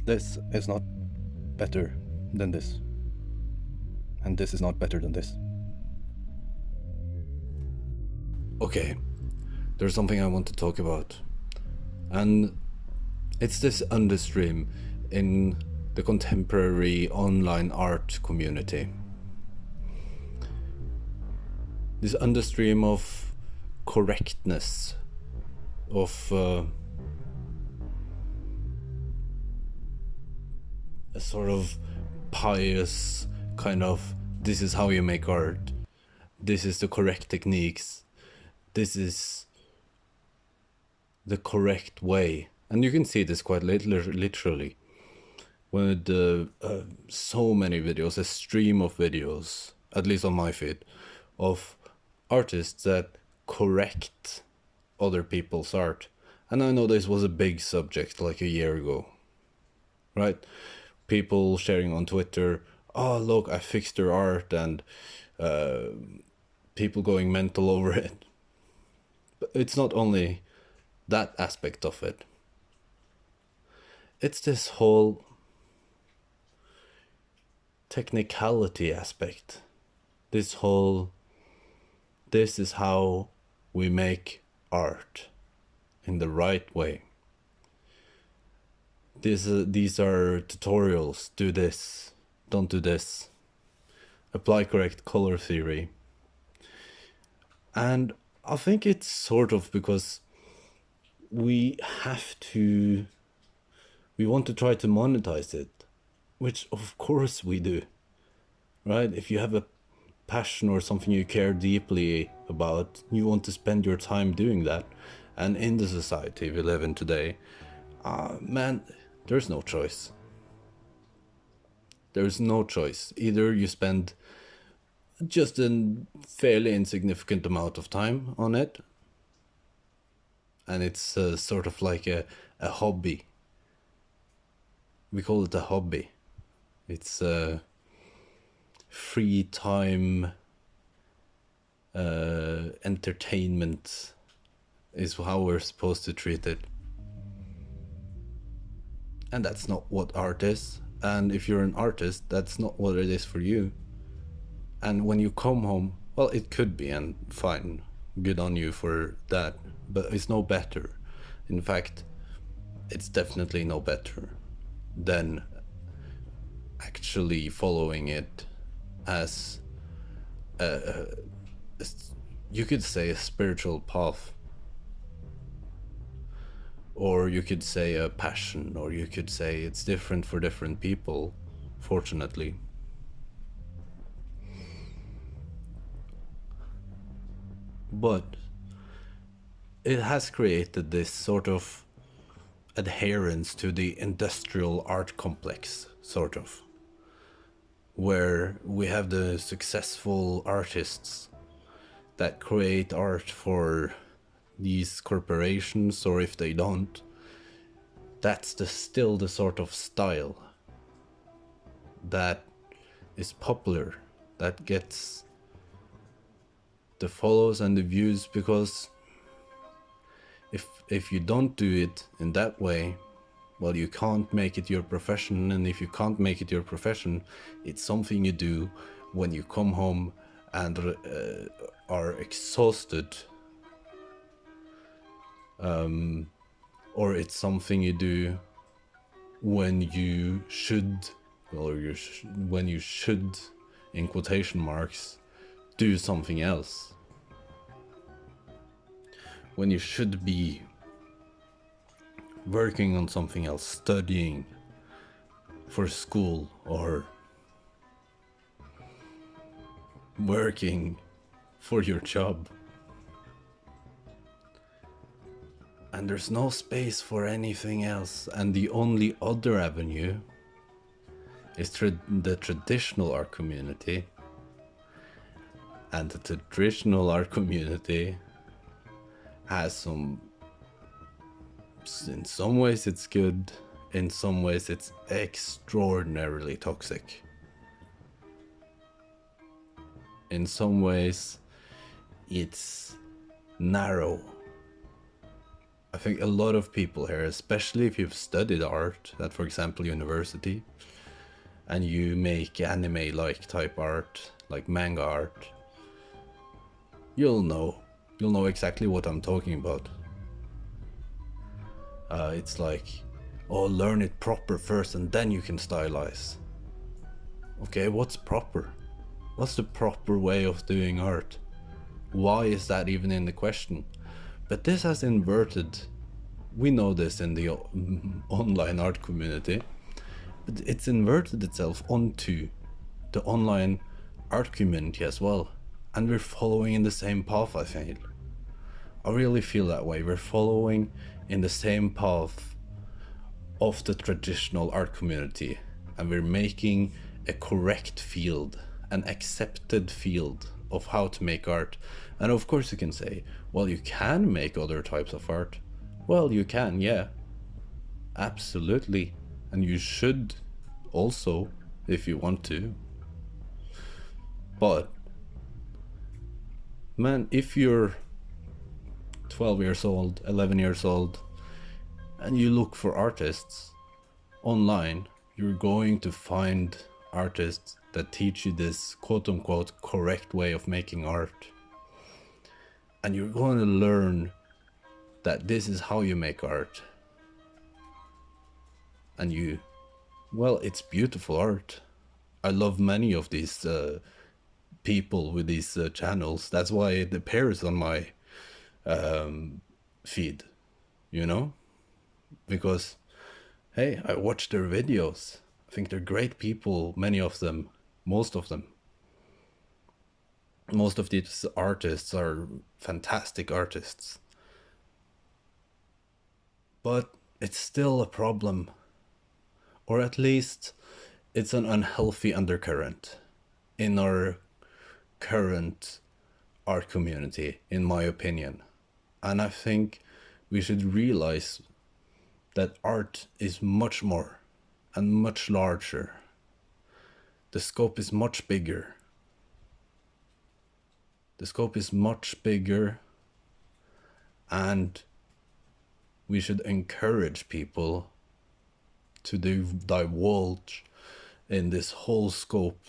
This is not better than this. And this is not better than this. Okay, there's something I want to talk about. And it's this understream in the contemporary online art community. This understream of correctness, of a sort of pious kind of, this is how you make art, this is the correct techniques, this is the correct way. And you can see this quite literally with so many videos, a stream of videos, at least on my feed, of artists that correct other people's art. And I know this was a big subject like a year ago, right? People sharing on Twitter, oh look, I fixed their art, and people going mental over it. But it's not only that aspect of it. It's this whole technicality aspect. This whole, this is how we make art in the right way. These are tutorials. Do this, don't do this. Apply correct color theory. And I think it's sort of because we want to try to monetize it, which of course we do, right? If you have a passion or something you care deeply about, you want to spend your time doing that. And in the society we live in today, man, there's no choice. There's no choice. Either you spend just a fairly insignificant amount of time on it, and it's sort of like a hobby. We call it a hobby. It's free time entertainment is how we're supposed to treat it. And that's not what art is. And if you're an artist, that's not what it is for you. And when you come home, well, it could be, and fine, good on you for that, but it's no better. In fact, it's definitely no better than actually following it as you could say a spiritual path, or you could say a passion, or you could say it's different for different people, fortunately. But it has created this sort of adherence to the industrial art complex, sort of, where we have the successful artists that create art for these corporations, or if they don't, that's still the sort of style that is popular, that gets the follows and the views, because if you don't do it in that way, well, you can't make it your profession. And if you can't make it your profession, it's something you do when you come home and are exhausted, or it's something you do when you should, or when you should, in quotation marks, do something else. When you should be working on something else, studying for school, or working for your job. And there's no space for anything else. And the only other avenue is the traditional art community. And the traditional art community has some, in some ways it's good, in some ways it's extraordinarily toxic. In some ways it's narrow. I think a lot of people here, especially if you've studied art at, for example, university, and you make anime-like type art, like manga art, you'll know exactly what I'm talking about. It's like, oh, learn it proper first and then you can stylize. Okay, what's proper? What's the proper way of doing art? Why is that even in the question? But this has inverted. We know this in the online art community, but it's inverted itself onto the online art community as well. And we're following in the same path, I feel. I really feel that way. We're following in the same path of the traditional art community, and we're making a correct field, an accepted field of how to make art. And of course you can say, well, you can make other types of art. Well, you can, yeah, absolutely, and you should also if you want to. But man, if you're 12 years old, 11 years old, and you look for artists online, you're going to find artists that teach you this quote-unquote correct way of making art. And you're going to learn that this is how you make art. And well, it's beautiful art. I love many of these people with these channels. That's why it appears on my feed, you know? Because, hey, I watch their videos. I think they're great people, many of them, most of them. Most of these artists are fantastic artists. But it's still a problem. Or at least it's an unhealthy undercurrent in our current art community, in my opinion. And I think we should realize that art is much more and much larger. The scope is much bigger. The scope is much bigger, and we should encourage people to divulge in this whole scope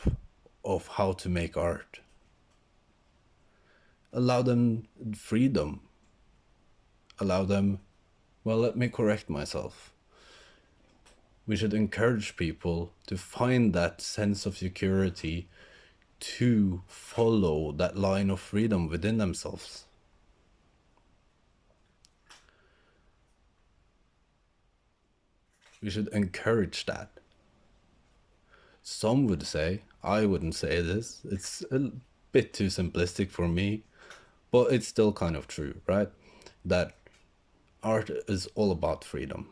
of how to make art. Allow them freedom. Allow them, well, let me correct myself. We should encourage people to find that sense of security, to follow that line of freedom within themselves. We should encourage that. Some would say, I wouldn't say this, it's a bit too simplistic for me, but it's still kind of true, right? That art is all about freedom.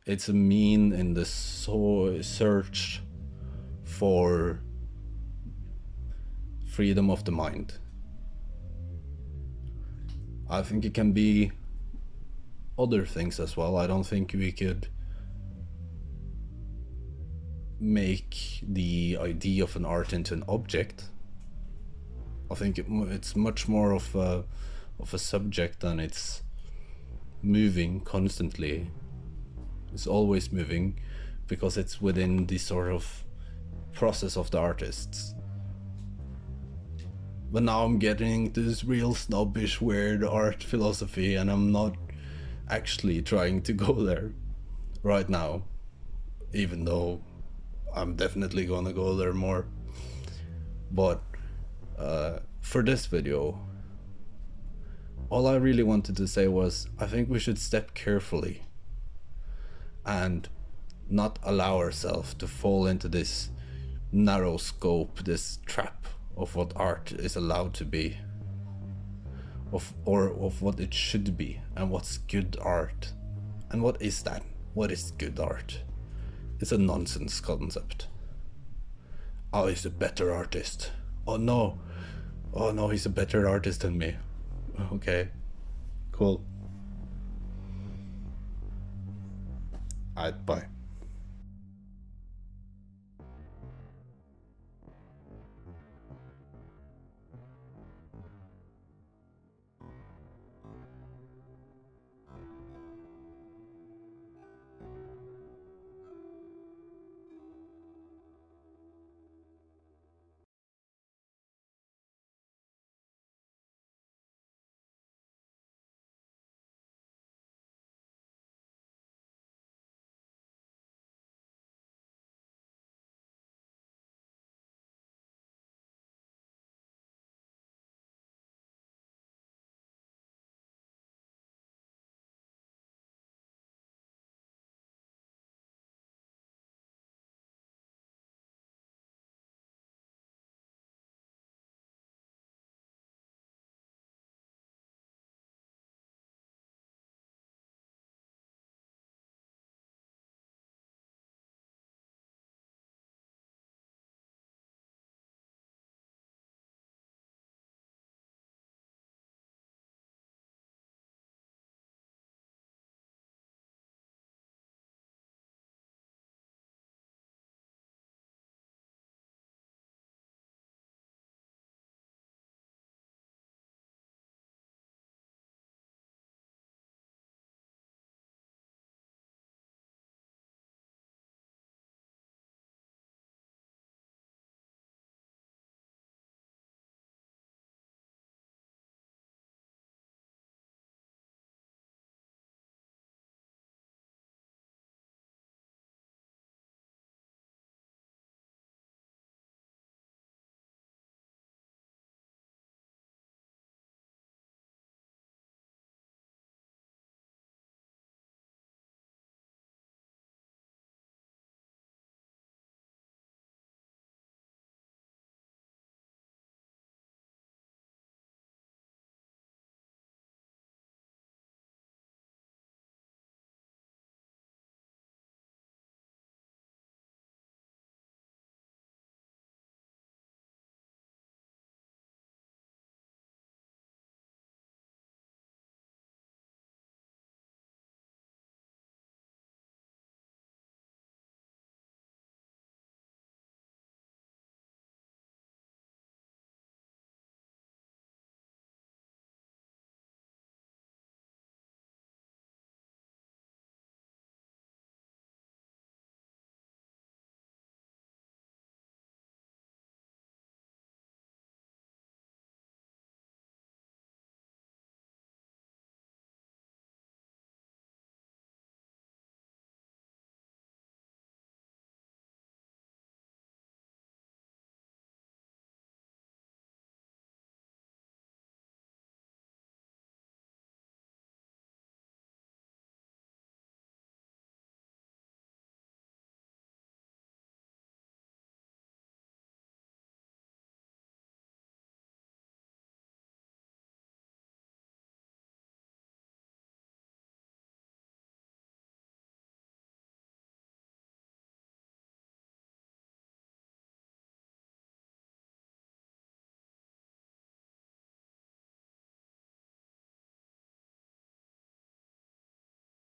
It's a mean in the search for freedom of the mind. I think it can be other things as well. I don't think we could make the idea of an art into an object. I think it's much more of a subject, and it's moving constantly. It's always moving because it's within the sort of process of the artists. But now I'm getting into this real snobbish, weird art philosophy, and I'm not actually trying to go there right now, even though I'm definitely gonna go there more. But for this video, all I really wanted to say was, I think we should step carefully and not allow ourselves to fall into this narrow scope, this trap of what art is allowed to be, of what it should be, and what's good art. And what is that? What is good art? It's a nonsense concept. Oh, he's a better artist. Oh no, he's a better artist than me. Okay, cool. Alright, bye.